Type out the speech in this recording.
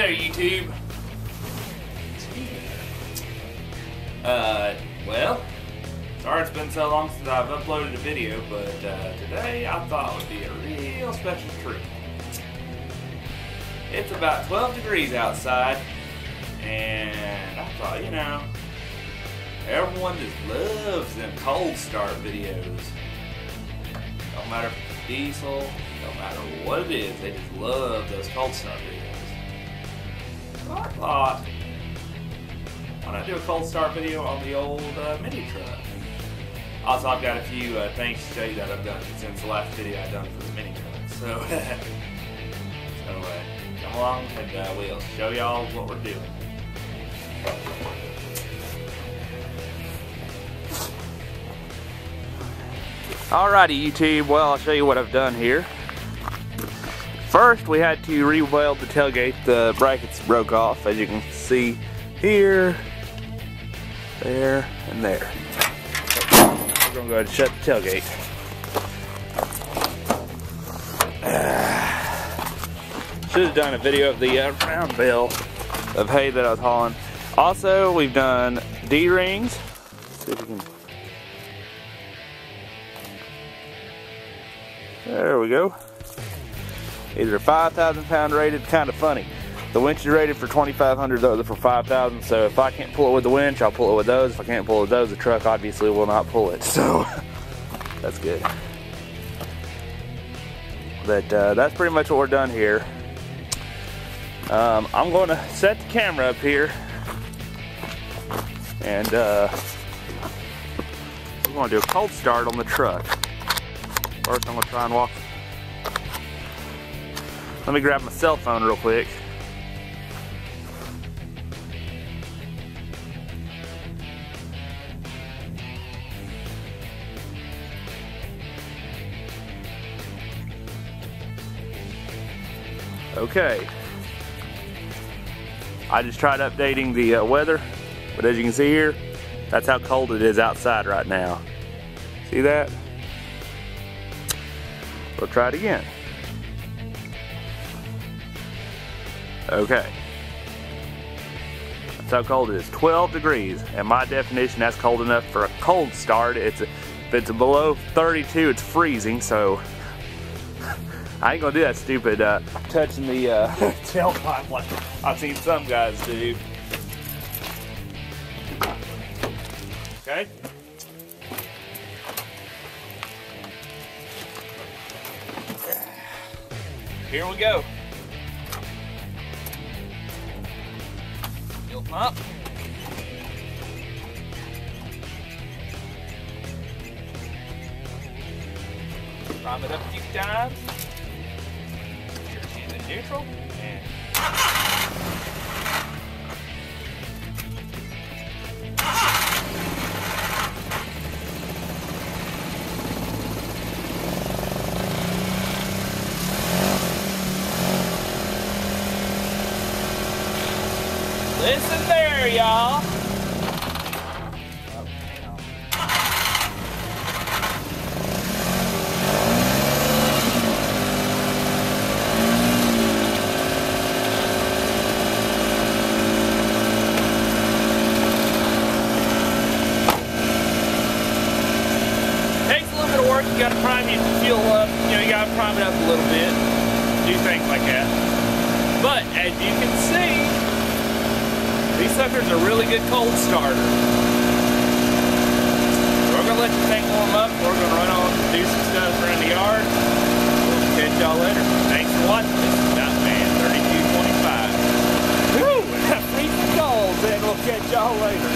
there, YouTube. Well, sorry it's been so long since I've uploaded a video, but today I thought it would be a real special treat. It's about 12 degrees outside, and I thought, you know, everyone just loves them cold start videos. Don't matter if it's diesel, don't matter what it is, they just love those cold start videos. So I thought, why not do a cold start video on the old mini truck? Also, I've got a few things to show you that I've done since the last video I've done for the mini truck. So, come along and we'll show y'all what we're doing. Alrighty, YouTube, well, I'll show you what I've done here. First, we had to re-weld the tailgate. The brackets broke off, as you can see here, there, and there. We're gonna go ahead and shut the tailgate. Should have done a video of the round bale of hay that I was hauling. Also, we've done D-rings. See if we can. There we go. These are 5,000 pound rated. Kind of funny. The winch is rated for 2,500, the other for 5,000. So if I can't pull it with the winch, I'll pull it with those. If I can't pull it with those, the truck obviously will not pull it. So that's good. But that's pretty much what we're done here. I'm going to set the camera up here, and we're going to do a cold start on the truck. First, I'm going to try and walk. Let me grab my cell phone real quick. Okay. I just tried updating the weather, but as you can see here, that's how cold it is outside right now. See that? We'll try it again. Okay. That's how cold it is. 12 degrees. And my definition, that's cold enough for a cold start. If it's below 32, it's freezing. So I ain't gonna do that stupid touching the tailpipe like I've seen some guys do. Okay. Here we go. Fuel pump. Prime it up a few times. Your hand in neutral. And listen there, y'all. Takes a little bit of work. You gotta prime your fuel up. You know, you gotta prime it up a little bit. Do things like that. But as you can see, these suckers are really good cold starter. We're going to let the thing warm up. We're going to run on and do some stuff around the yard. We'll catch y'all later. Thanks for watching. This is Man 3225. Woo! Freezing cold, and we'll catch y'all later.